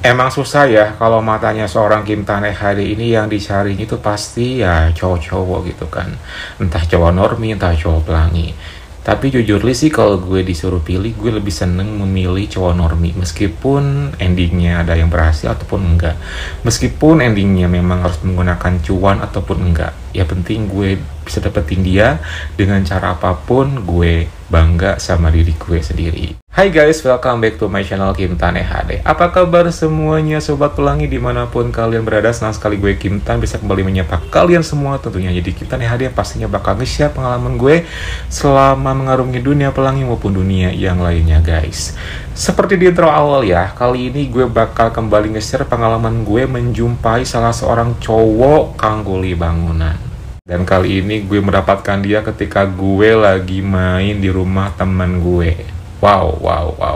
Emang susah ya kalau matanya seorang Kim Tanehade ini yang dicari itu pasti ya cowok-cowok gitu kan. Entah cowok normi, entah cowok pelangi. Tapi jujur li sih kalau gue disuruh pilih, gue lebih seneng memilih cowok normi. Meskipun endingnya ada yang berhasil ataupun enggak. Meskipun endingnya memang harus menggunakan cuan ataupun enggak. Ya penting gue bisa dapetin dia dengan cara apapun, gue bangga sama diri gue sendiri. Hai guys, welcome back to my channel Kim Tanehade. Apa kabar semuanya sobat pelangi dimanapun kalian berada? Senang sekali gue Kim Tan bisa kembali menyapa kalian semua tentunya. Jadi Kim Tanehade yang pastinya bakal nge-share pengalaman gue selama mengarungi dunia pelangi maupun dunia yang lainnya guys. Seperti di intro awal ya, kali ini gue bakal kembali nge-share pengalaman gue menjumpai salah seorang cowok kangguli bangunan. Dan kali ini gue mendapatkan dia ketika gue lagi main di rumah teman gue. Wow.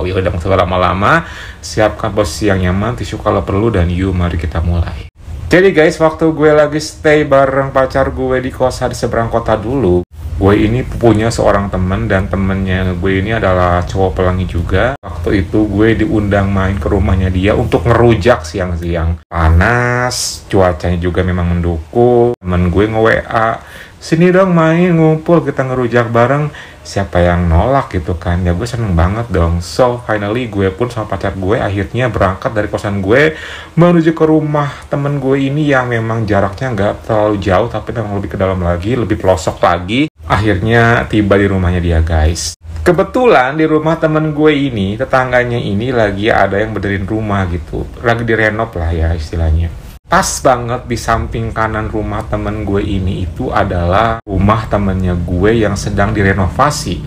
Ya udah nggak lama-lama, siapkan posisi yang nyaman, tisu kalau perlu, dan yuk mari kita mulai. Jadi guys, waktu gue lagi stay bareng pacar gue di kosan di seberang kota dulu, gue ini punya seorang temen, dan temennya gue ini adalah cowok pelangi juga. Waktu itu gue diundang main ke rumahnya dia untuk ngerujak siang-siang. Panas, cuacanya juga memang mendukung. Temen gue nge-WA, sini dong main, ngumpul, kita ngerujak bareng. Siapa yang nolak gitu kan, ya gue seneng banget dong. So finally gue pun sama pacar gue akhirnya berangkat dari kosan gue menuju ke rumah temen gue ini yang memang jaraknya nggak terlalu jauh tapi memang lebih ke dalam lagi, lebih pelosok lagi. Akhirnya tiba di rumahnya dia guys. Kebetulan di rumah temen gue ini, tetangganya ini lagi ada yang benerin rumah gitu, lagi direnov lah ya istilahnya. Pas banget di samping kanan rumah temen gue ini itu adalah rumah temennya gue yang sedang direnovasi.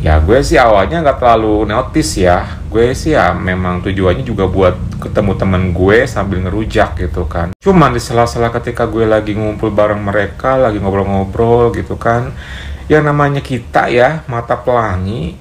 Ya gue sih awalnya nggak terlalu notice ya. Gue sih ya memang tujuannya juga buat ketemu temen gue sambil ngerujak gitu kan. Cuman di sela-sela ketika gue lagi ngumpul bareng mereka, lagi ngobrol-ngobrol gitu kan, yang namanya kita ya, mata pelangi,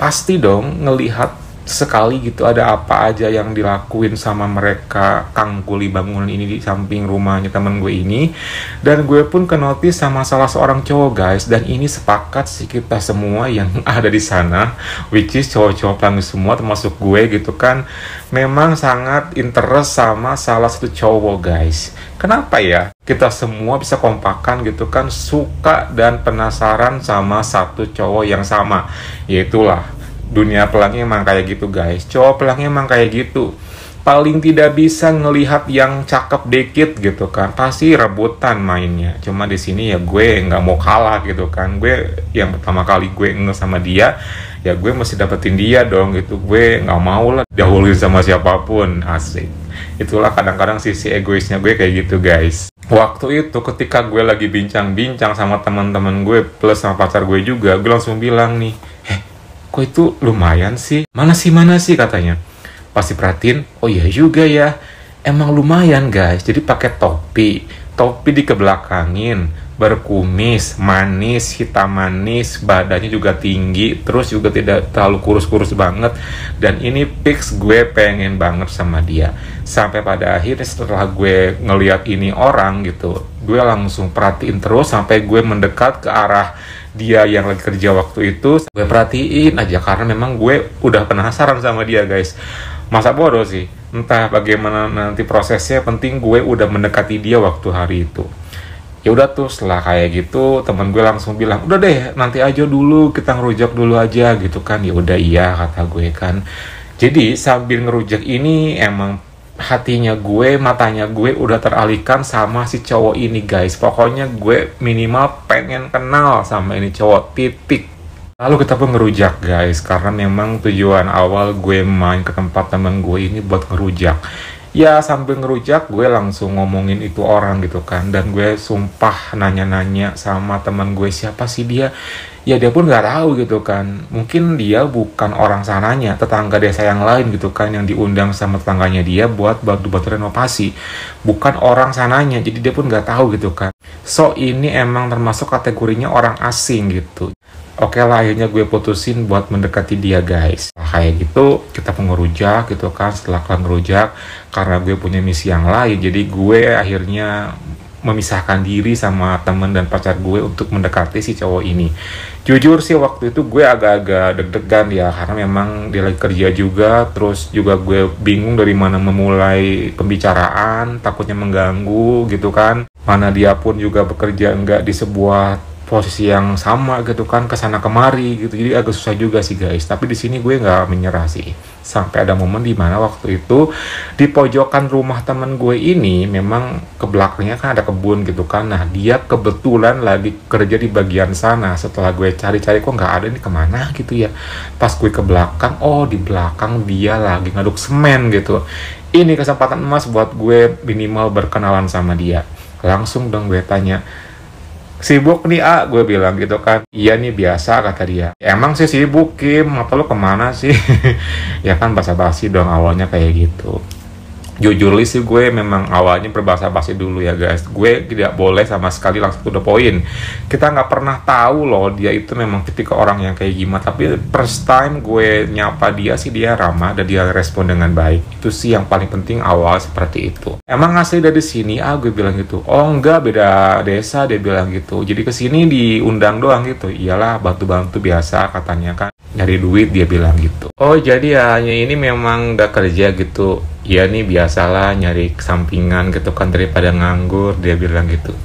pasti dong ngelihat sekali gitu ada apa aja yang dilakuin sama mereka kangguli bangunan ini di samping rumahnya temen gue ini. Dan gue pun kenotis sama salah seorang cowok guys, dan ini sepakat sih kita semua yang ada di sana, which is cowok-cowok pelangi semua termasuk gue gitu kan, memang sangat interest sama salah satu cowok guys. Kenapa ya kita semua bisa kompakan gitu kan, suka dan penasaran sama satu cowok yang sama? Yaitulah dunia pelangi emang kayak gitu guys. Cowok pelangi emang kayak gitu. Paling tidak bisa ngelihat yang cakep dikit gitu kan, pasti rebutan mainnya. Cuma di sini ya gue nggak mau kalah gitu kan. Gue yang pertama kali gue nge sama dia, ya gue mesti dapetin dia dong gitu. Gue nggak mau lah dahuluin sama siapapun, asik. Itulah kadang-kadang sisi egoisnya gue kayak gitu guys. Waktu itu ketika gue lagi bincang-bincang sama teman-teman gue plus sama pacar gue juga, gue langsung bilang nih, kok itu lumayan sih? Mana sih katanya. Pasti perhatiin, oh iya juga ya, emang lumayan guys. Jadi pakai topi dikebelakangin, berkumis, manis, hitam manis, badannya juga tinggi, terus juga tidak terlalu kurus-kurus banget. Dan ini fix gue pengen banget sama dia. Sampai pada akhirnya setelah gue ngeliat ini orang gitu, gue langsung perhatiin terus sampai gue mendekat ke arah dia yang lagi kerja waktu itu. Gue perhatiin aja karena memang gue udah penasaran sama dia guys. Masa bodoh sih, entah bagaimana nanti prosesnya, penting gue udah mendekati dia waktu hari itu. Ya udah tuh setelah kayak gitu temen gue langsung bilang, udah deh nanti aja dulu, kita ngerujak dulu aja gitu kan. Ya udah iya kata gue kan. Jadi sambil ngerujak ini emang hatinya gue, matanya gue udah teralihkan sama si cowok ini guys. Pokoknya gue minimal pengen kenal sama ini cowok, titik. Lalu kita pun ngerujak guys, karena memang tujuan awal gue main ke tempat temen gue ini buat ngerujak. Ya sambil ngerujak gue langsung ngomongin itu orang gitu kan. Dan gue sumpah nanya-nanya sama temen gue, siapa sih dia? Ya dia pun nggak tahu gitu kan. Mungkin dia bukan orang sananya, tetangga desa yang lain gitu kan, yang diundang sama tetangganya dia buat bantu-bantu renovasi. Bukan orang sananya, jadi dia pun nggak tahu gitu kan. So ini emang termasuk kategorinya orang asing gitu. Oke lah, akhirnya gue putusin buat mendekati dia guys. Kayak gitu kita pengerujak gitu kan. Setelah kelar ngerujak, karena gue punya misi yang lain, jadi gue akhirnya memisahkan diri sama temen dan pacar gue untuk mendekati si cowok ini. Jujur sih waktu itu gue agak-agak deg-degan ya, karena memang dia lagi kerja juga, terus juga gue bingung dari mana memulai pembicaraan, takutnya mengganggu gitu kan. Mana dia pun juga bekerja enggak di sebuah posisi yang sama gitu kan, kesana kemari gitu, jadi agak susah juga sih guys. Tapi di sini gue nggak menyerah sih, sampai ada momen di mana waktu itu di pojokan rumah temen gue ini memang ke belakangnya kan ada kebun gitu kan. Nah dia kebetulan lagi kerja di bagian sana. Setelah gue cari-cari kok nggak ada, ini kemana gitu ya, pas gue ke belakang, oh di belakang dia lagi ngaduk semen gitu. Ini kesempatan emas buat gue minimal berkenalan sama dia. Langsung dong gue tanya, sibuk nih gue bilang gitu kan. Iya nih biasa, kata dia. Emang sih sibuk Kim, apa lu kemana sih? Ya kan basa-basi dong awalnya kayak gitu. Jujur sih gue memang awalnya berbahasa basi dulu ya guys. Gue tidak boleh sama sekali langsung to the point. Kita nggak pernah tahu loh dia itu memang tipikal orang yang kayak gimana. Tapi first time gue nyapa dia sih dia ramah dan dia respon dengan baik. Itu sih yang paling penting awal seperti itu. Emang asli dari sini gue bilang gitu. Oh enggak, beda desa, dia bilang gitu. Jadi kesini diundang doang gitu. Iyalah bantu-bantu biasa katanya kan. Nyari duit, dia bilang gitu. Oh jadi ya ini memang gak kerja gitu. Iya nih biasalah nyari sampingan gitu kan daripada nganggur, dia bilang gitu.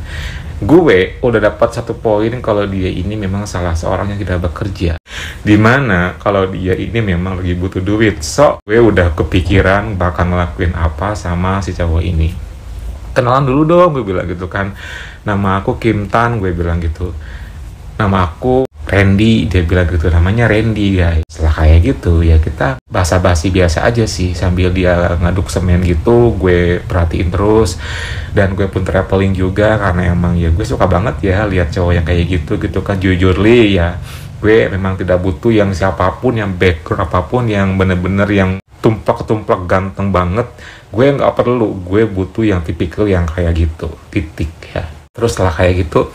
Gue udah dapat satu poin kalau dia ini memang salah seorang yang tidak bekerja. Dimana kalau dia ini memang lagi butuh duit. So gue udah kepikiran bakal ngelakuin apa sama si cowok ini. Kenalan dulu dong, gue bilang gitu kan. Nama aku Kim Tan, gue bilang gitu. Nama aku Randy, dia bilang gitu. Namanya Randy guys. Setelah kayak gitu ya kita basa-basi biasa aja sih, sambil dia ngaduk semen gitu gue perhatiin terus. Dan gue pun traveling juga karena emang ya gue suka banget ya lihat cowok yang kayak gitu kan. Jujur ya gue memang tidak butuh yang siapapun, yang background apapun, yang bener-bener yang tumplek-tumplek ganteng banget. Gue nggak perlu, gue butuh yang tipikal yang kayak gitu, titik ya. Terus setelah kayak gitu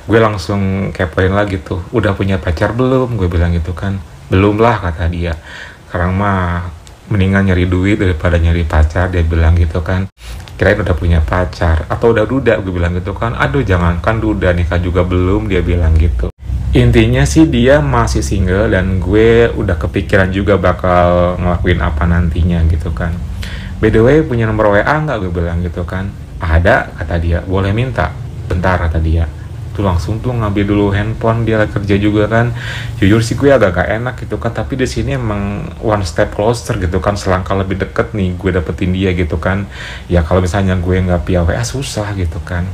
gue langsung kepoin lagi tuh, udah punya pacar belum, gue bilang gitu kan. Belum lah, kata dia. Sekarang mah mendingan nyari duit daripada nyari pacar, dia bilang gitu kan. Kirain udah punya pacar atau udah duda, gue bilang gitu kan. Aduh jangankan duda, nikah juga belum, dia bilang gitu. Intinya sih dia masih single dan gue udah kepikiran juga bakal ngelakuin apa nantinya gitu kan. By the way, punya nomor WA nggak, gue bilang gitu kan. Ada, kata dia. Boleh minta? Bentar, kata dia. Tuh langsung tuh ngambil dulu handphone, dia lagi kerja juga kan. Jujur sih gue agak gak enak gitu kan, tapi di sini emang one step closer gitu kan, selangkah lebih deket nih gue dapetin dia gitu kan. Ya kalau misalnya gue nggak via WA susah gitu kan.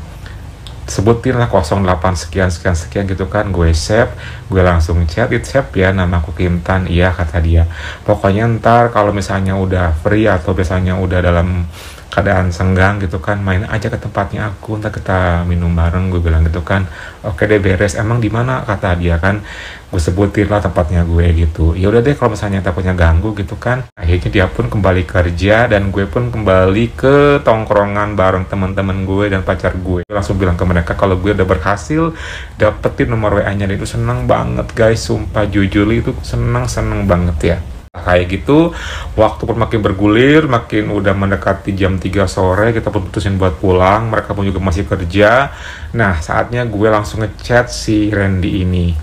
Sebutin lah 08 sekian sekian sekian gitu kan. Gue save, gue langsung chat, it save ya, nama aku Kim Tan. Iya, kata dia. Pokoknya ntar kalau misalnya udah free atau misalnya udah dalam keadaan senggang gitu kan, main aja ke tempatnya aku, ntar kita minum bareng, gue bilang gitu kan. Oke deh beres. Emang di mana, kata dia kan. Gue sebutin lah tempatnya gue gitu. Ya udah deh kalau misalnya takutnya ganggu gitu kan. Akhirnya dia pun kembali kerja dan gue pun kembali ke tongkrongan bareng teman-teman gue dan pacar gue. Langsung bilang ke mereka kalau gue udah berhasil dapetin nomor WA-nya. Dan itu seneng banget guys, sumpah jujur itu seneng banget ya. Kayak gitu, waktu pun makin bergulir, makin udah mendekati jam 3 sore, kita pun putusin buat pulang, mereka pun juga masih kerja. Nah, saatnya gue langsung ngechat si Randy ini.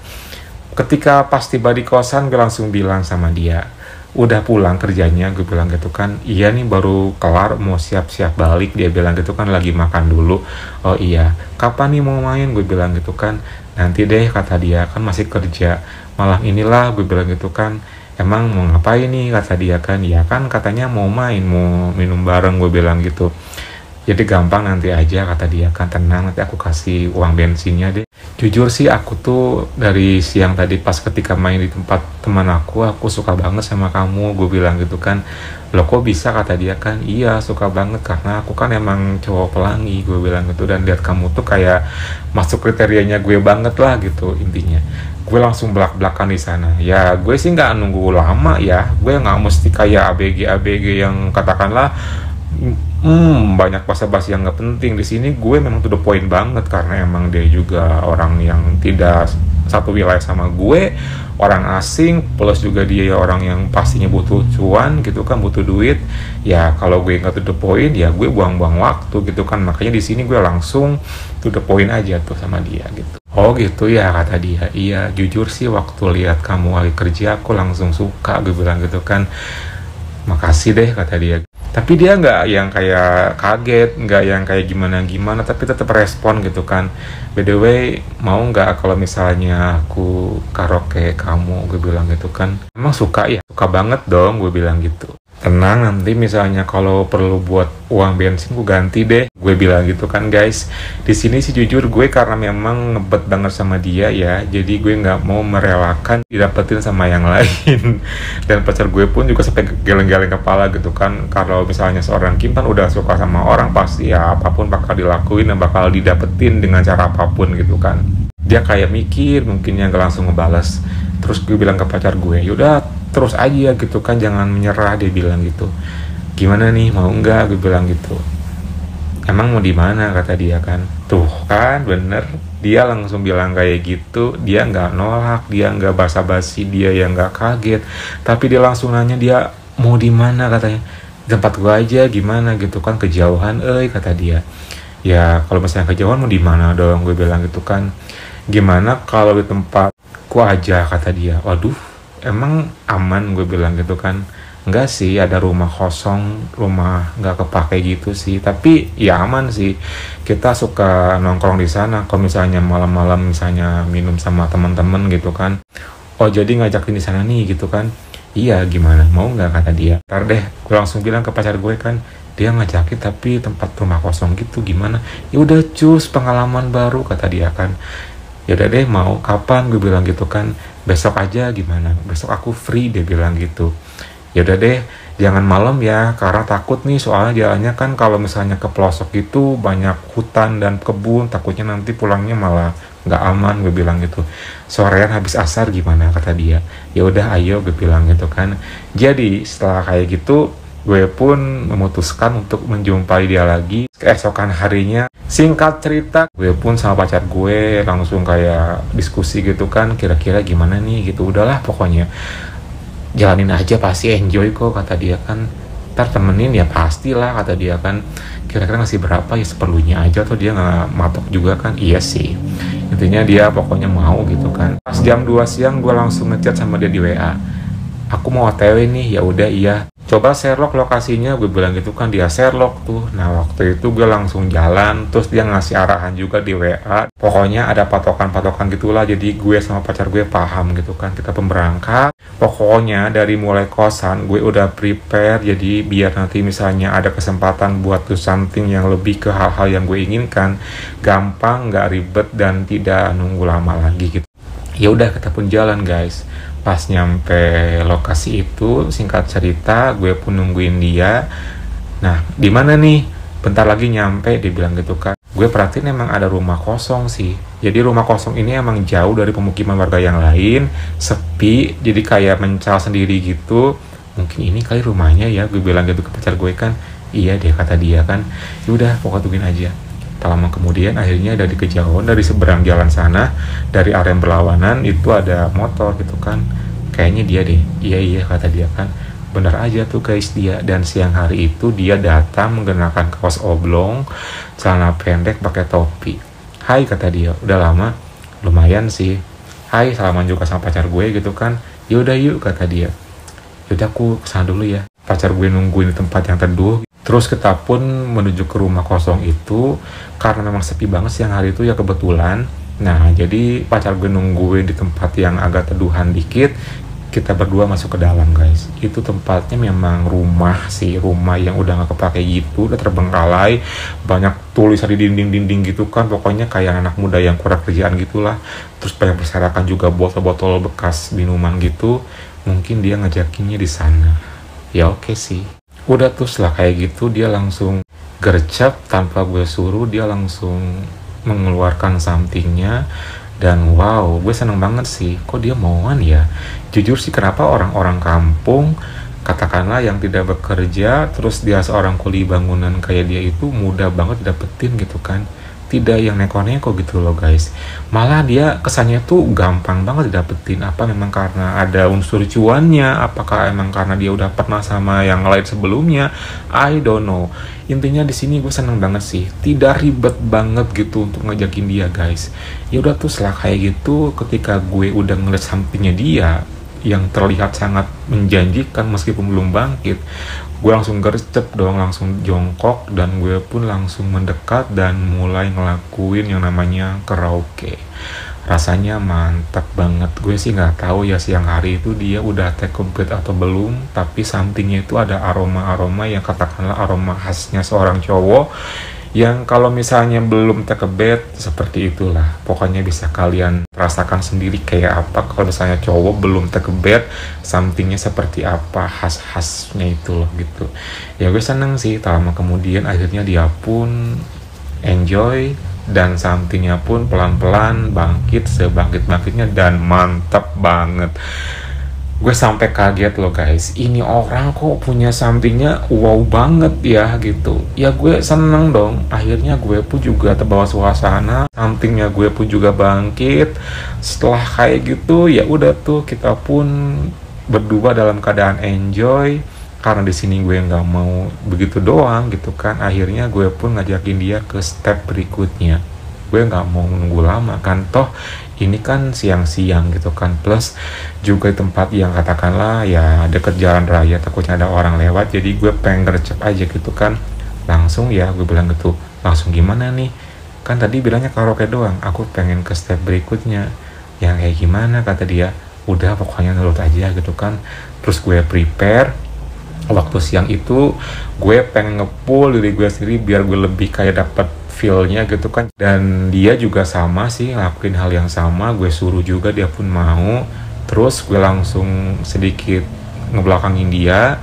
Ketika pas tiba di kosan, gue langsung bilang sama dia, udah pulang kerjanya, gue bilang gitu kan. Iya nih baru kelar, mau siap-siap balik, dia bilang gitu kan, lagi makan dulu. Oh iya, kapan nih mau main, gue bilang gitu kan. Nanti deh, kata dia, kan masih kerja, malam inilah, gue bilang gitu kan. Emang mau ngapain nih, kata dia kan. Ya kan katanya mau main, mau minum bareng, gue bilang gitu. Jadi gampang nanti aja, kata dia kan. Tenang, nanti aku kasih uang bensinnya deh. Jujur sih aku tuh dari siang tadi pas ketika main di tempat teman aku suka banget sama kamu, gue bilang gitu kan. Loh kok bisa, kata dia kan. Iya suka banget karena aku kan emang cowok pelangi, gue bilang gitu. Dan lihat kamu tuh kayak masuk kriterianya gue banget lah gitu intinya. Gue langsung belak-belakan di sana. Ya gue sih nggak nunggu lama ya. Gue nggak mesti kayak ABG yang katakanlah banyak basa-basi yang nggak penting. Di sini gue memang to the point banget karena emang dia juga orang yang tidak satu wilayah sama gue, orang asing, plus juga dia orang yang pastinya butuh cuan gitu kan, butuh duit. Ya kalau gue nggak to the point ya gue buang-buang waktu gitu kan. Makanya di sini gue langsung to the point aja tuh sama dia gitu. Oh gitu ya, kata dia. Iya jujur sih waktu lihat kamu lagi kerja aku langsung suka, gue bilang gitu kan. Makasih deh, kata dia. Tapi dia nggak yang kayak kaget, nggak yang kayak gimana-gimana, tapi tetap respon gitu kan. By the way, mau nggak kalau misalnya aku karaoke kamu, gue bilang gitu kan. Emang suka ya? Suka banget dong, gue bilang gitu. Tenang, nanti misalnya kalau perlu buat uang bensin gue ganti deh, gue bilang gitu kan guys. Di sini sih jujur gue karena memang ngebet banget sama dia ya, jadi gue nggak mau merelakan didapetin sama yang lain. Dan pacar gue pun juga sampai geleng-geleng kepala gitu kan. Kalau misalnya seorang Kim kan udah suka sama orang, pasti ya apapun bakal dilakuin dan bakal didapetin dengan cara apapun gitu kan. Dia kayak mikir, mungkin yang gak langsung ngebalas. Terus gue bilang ke pacar gue, yaudah terus aja gitu kan, jangan menyerah, dia bilang gitu. Gimana nih, mau enggak, gue bilang gitu. Emang mau di mana, kata dia kan. Tuh kan bener, dia langsung bilang kayak gitu. Dia nggak nolak, dia nggak basa-basi, dia yang nggak kaget, tapi dia langsung nanya dia mau di mana, katanya. Tempat gue aja, gimana gitu kan, kejauhan kata dia. Ya kalau misalnya kejauhan mau di mana dong, gue bilang gitu kan. Gimana kalau di tempatku aja, kata dia. Waduh, emang aman, gue bilang gitu kan. Enggak sih, ada rumah kosong, rumah nggak kepake gitu sih, tapi ya aman sih. Kita suka nongkrong di sana kalau misalnya malam-malam misalnya minum sama teman-teman gitu kan. Oh jadi ngajakin di sana nih gitu kan. Iya gimana, mau nggak, kata dia. Ntar deh, gue langsung bilang ke pacar gue kan, dia ngajakin tapi tempat rumah kosong gitu, gimana. Ya udah cus, pengalaman baru, kata dia kan. Ya udah deh, mau kapan, gue bilang gitu kan. Besok aja, gimana, besok aku free, dia bilang gitu. Ya udah deh, jangan malam ya, karena takut nih, soalnya jalannya kan kalau misalnya ke pelosok itu banyak hutan dan kebun, takutnya nanti pulangnya malah nggak aman, gue bilang gitu. Sorean habis asar gimana, kata dia. Ya udah ayo, gue bilang gitu kan. Jadi setelah kayak gitu, gue pun memutuskan untuk menjumpai dia lagi keesokan harinya. Singkat cerita, gue pun sama pacar gue langsung kayak diskusi gitu kan, kira-kira gimana nih gitu. Udahlah pokoknya jalanin aja, pasti enjoy kok, kata dia kan. Ntar temenin ya pastilah, kata dia kan. Kira-kira ngasih berapa ya seperlunya aja, atau dia nggak matok juga kan. Iya sih, intinya dia pokoknya mau gitu kan. Pas jam 2 siang gue langsung ngechat sama dia di WA, aku mau OTW nih. Ya udah iya, coba Sherlock lokasinya, gue bilang gitu kan. Dia Sherlock tuh. Nah waktu itu gue langsung jalan, terus dia ngasih arahan juga di WA. Pokoknya ada patokan-patokan gitulah, jadi gue sama pacar gue paham gitu kan. Kita pemberangkat, pokoknya dari mulai kosan gue udah prepare, jadi biar nanti misalnya ada kesempatan buat do something yang lebih ke hal-hal yang gue inginkan, gampang, gak ribet, dan tidak nunggu lama lagi gitu. Ya udah, kita pun jalan guys. Pas nyampe lokasi itu, singkat cerita, gue pun nungguin dia. Nah, di mana nih? Bentar lagi nyampe, dia bilang gitu kan. Gue perhatiin emang ada rumah kosong sih. Jadi rumah kosong ini emang jauh dari pemukiman warga yang lain, sepi, jadi kayak mencal sendiri gitu. Mungkin ini kali rumahnya ya, gue bilang gitu ke pacar gue kan. Iya deh, kata dia kan. Yaudah, pokoknya tungguin aja. Tak lama kemudian akhirnya dari kejauhan, dari seberang jalan sana, dari area berlawanan itu ada motor gitu kan. Kayaknya dia deh. Iya kata dia kan. Benar aja tuh guys, dia. Dan siang hari itu dia datang mengenakan kaos oblong, celana pendek, pakai topi. Hai, kata dia, udah lama. Lumayan sih. Hai, salaman juga sama pacar gue gitu kan. Yaudah yuk, kata dia. Yaudah aku kesana dulu ya. Pacar gue nungguin di tempat yang teduh. Terus kita pun menuju ke rumah kosong itu, karena memang sepi banget siang hari itu ya kebetulan. Nah jadi pacar gue nungguin di tempat yang agak teduhan dikit. Kita berdua masuk ke dalam guys. Itu tempatnya memang rumah sih, rumah yang udah gak kepake gitu, udah terbengkalai, banyak tulisan di dinding-dinding gitu kan. Pokoknya kayak anak muda yang kurang kerjaan gitulah. Terus banyak berserakan juga botol-botol bekas minuman gitu. Mungkin dia ngajakinnya di sana. Ya oke sih. Udah terus lah kayak gitu, dia langsung gercep tanpa gue suruh. Dia langsung mengeluarkan somethingnya. Dan wow, gue seneng banget sih. Kok dia mauan ya? Jujur sih, kenapa orang-orang kampung katakanlah yang tidak bekerja, terus dia seorang kuli bangunan kayak dia itu mudah banget dapetin gitu kan. Tidak yang neko-neko gitu loh guys, malah dia kesannya tuh gampang banget dapetin. Apa memang karena ada unsur cuannya, apakah emang karena dia udah pernah sama yang lain sebelumnya, I don't know. Intinya di sini gue seneng banget sih, tidak ribet banget gitu untuk ngajakin dia guys. Ya udah tuh setelah kayak gitu, ketika gue udah ngeliat sampingnya dia yang terlihat sangat menjanjikan meskipun belum bangkit, gue langsung gercep dong, langsung jongkok, dan gue pun langsung mendekat dan mulai ngelakuin yang namanya karaoke. Rasanya mantap banget. Gue sih nggak tahu ya siang hari itu dia udah take a bed atau belum, tapi sampingnya itu ada aroma-aroma yang katakanlah aroma khasnya seorang cowok, yang kalau misalnya belum take a bed seperti itulah. Pokoknya bisa kalian rasakan sendiri kayak apa kalau misalnya cowok belum take a bed, somethingnya seperti apa, khas-khasnya itu loh gitu. Ya gue seneng sih, lama kemudian akhirnya dia pun enjoy, dan somethingnya pun pelan-pelan bangkit sebangkit-bangkitnya, dan mantap banget. Gue sampai kaget loh guys, ini orang kok punya somethingnya wow banget ya gitu. Ya gue seneng dong, akhirnya gue pun juga terbawa suasana, somethingnya gue pun juga bangkit. Setelah kayak gitu ya udah tuh kita pun berdua dalam keadaan enjoy, karena di sini gue nggak mau begitu doang gitu kan. Akhirnya gue pun ngajakin dia ke step berikutnya. Gue nggak mau nunggu lama kan, toh ini kan siang-siang gitu kan, plus juga di tempat yang katakanlah ya deket jalan raya, takutnya ada orang lewat, jadi gue pengen gercep aja gitu kan. Langsung ya gue bilang gitu, langsung gimana nih, kan tadi bilangnya karaoke doang, aku pengen ke step berikutnya. Yang kayak gimana, kata dia. Udah pokoknya nurut aja gitu kan. Terus gue prepare. Waktu siang itu gue pengen nge-pull diri gue sendiri biar gue lebih kayak dapet feel-nya gitu kan. Dan dia juga sama sih, ngelakuin hal yang sama. Gue suruh juga, dia pun mau. Terus gue langsung sedikit ngebelakangin dia,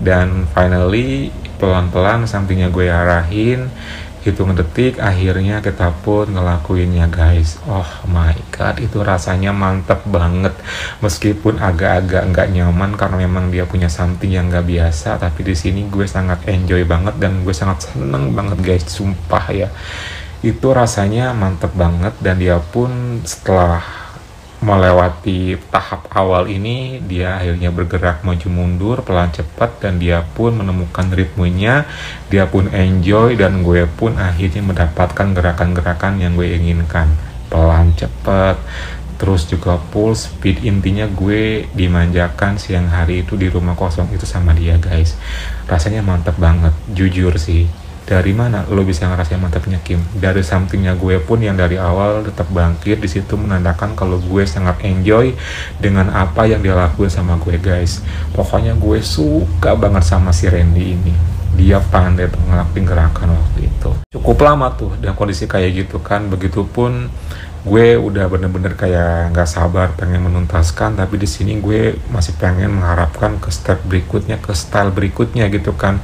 dan finally pelan-pelan sampingnya gue arahin, hitung detik, akhirnya kita pun ngelakuinnya guys. Oh my god, itu rasanya mantep banget. Meskipun agak-agak nggak nyaman karena memang dia punya something yang nggak biasa, tapi di sini gue sangat enjoy banget dan gue sangat seneng banget guys, sumpah ya. Itu rasanya mantep banget, dan dia pun setelah melewati tahap awal ini, dia akhirnya bergerak maju mundur pelan cepat, dan dia pun menemukan ritmenya, dia pun enjoy, dan gue pun akhirnya mendapatkan gerakan-gerakan yang gue inginkan, pelan cepat, terus juga full speed. Intinya gue dimanjakan siang hari itu di rumah kosong itu sama dia guys. Rasanya mantep banget, jujur sih. Dari mana lo bisa ngerasain mantapnya Kim? Dari somethingnya gue pun yang dari awal tetap bangkit, di situ menandakan kalau gue sangat enjoy dengan apa yang dia lakuin sama gue guys. Pokoknya gue suka banget sama si Randy ini. Dia pandai ngelakuin gerakan waktu itu. Cukup lama tuh dan kondisi kayak gitu kan. Begitupun gue udah bener-bener kayak nggak sabar pengen menuntaskan, tapi di sini gue masih pengen mengharapkan ke step berikutnya, ke style berikutnya gitu kan.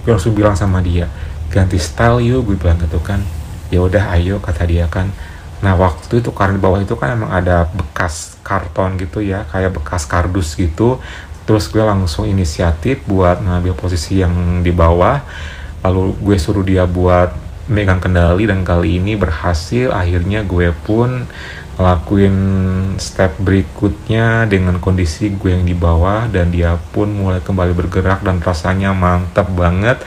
Gue langsung bilang sama dia, ganti style yuk, gue bilang gitu kan. Ya udah ayo, kata dia kan. Nah waktu itu karena di bawah itu kan emang ada bekas karton gitu ya, kayak bekas kardus gitu. Terus gue langsung inisiatif buat ngambil posisi yang di bawah, lalu gue suruh dia buat megang kendali, dan kali ini berhasil. Akhirnya gue pun ngelakuin step berikutnya dengan kondisi gue yang di bawah, dan dia pun mulai kembali bergerak, dan rasanya mantap banget.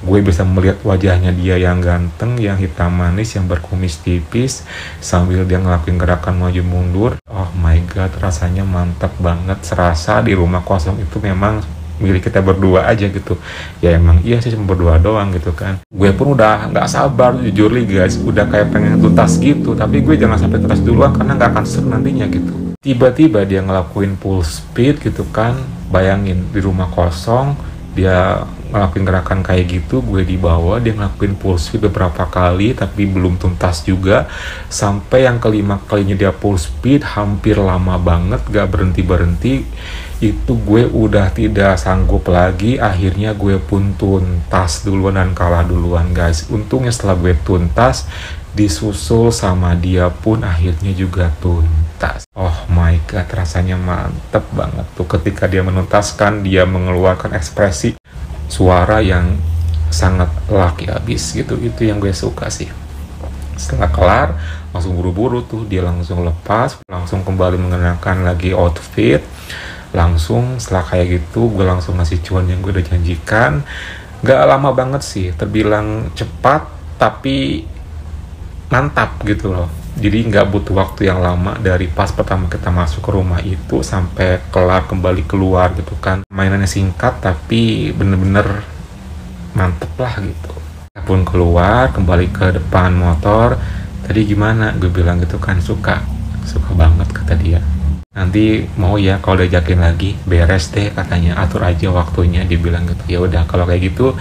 Gue bisa melihat wajahnya dia yang ganteng, yang hitam manis, yang berkumis tipis, sambil dia ngelakuin gerakan maju mundur. Oh my god, rasanya mantap banget. Serasa di rumah kosong itu memang milik kita berdua aja gitu. Ya emang iya sih, cuma berdua doang gitu kan. Gue pun udah nggak sabar jujur nih guys, udah kayak pengen tuntas gitu, tapi gue jangan sampai tuntas duluan karena nggak akan seru nantinya gitu. Tiba-tiba dia ngelakuin full speed gitu kan. Bayangin di rumah kosong dia ngelakuin gerakan kayak gitu, gue di bawah, dia ngelakuin full speed beberapa kali tapi belum tuntas juga. Sampai yang kelima kalinya dia full speed, hampir lama banget gak berhenti-berhenti. Itu gue udah tidak sanggup lagi, akhirnya gue pun tuntas duluan dan kalah duluan guys. Untungnya setelah gue tuntas, disusul sama dia pun akhirnya juga tuntas. kita. Oh my god, rasanya mantep banget tuh ketika dia menuntaskan, dia mengeluarkan ekspresi suara yang sangat laki abis gitu. Itu yang gue suka sih. Setelah kelar, langsung buru-buru tuh dia langsung lepas, langsung kembali mengenakan lagi outfit. Langsung setelah kayak gitu gue langsung ngasih cuan yang gue udah janjikan. Gak lama banget sih, terbilang cepat tapi mantap gitu loh. Jadi nggak butuh waktu yang lama dari pas pertama kita masuk ke rumah itu sampai kelar kembali keluar gitu kan. Mainannya singkat tapi bener-bener mantep lah gitu. Pun keluar kembali ke depan motor, tadi gimana gue bilang gitu kan, suka banget kata dia. Nanti mau ya kalau diajakin lagi, beres deh katanya, atur aja waktunya, dia bilang gitu. Ya udah kalau kayak gitu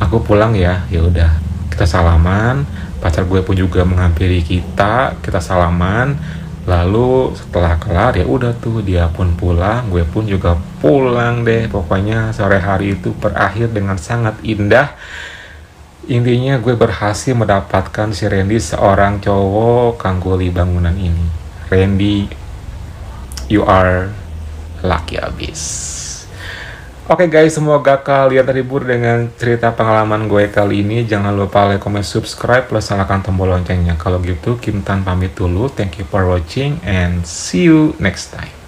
aku pulang ya. Ya udah, kita salaman, pacar gue pun juga menghampiri kita salaman. Lalu setelah kelar ya udah tuh dia pun pulang, gue pun juga pulang deh. Pokoknya sore hari itu berakhir dengan sangat indah. Intinya gue berhasil mendapatkan si Randy, seorang cowok kangguli bangunan ini. Randy, you are lucky abis. Oke guys, semoga kalian terhibur dengan cerita pengalaman gue kali ini. Jangan lupa like, comment, subscribe, plus nyalakan tombol loncengnya. Kalau gitu, Kim Tan pamit dulu. Thank you for watching and see you next time.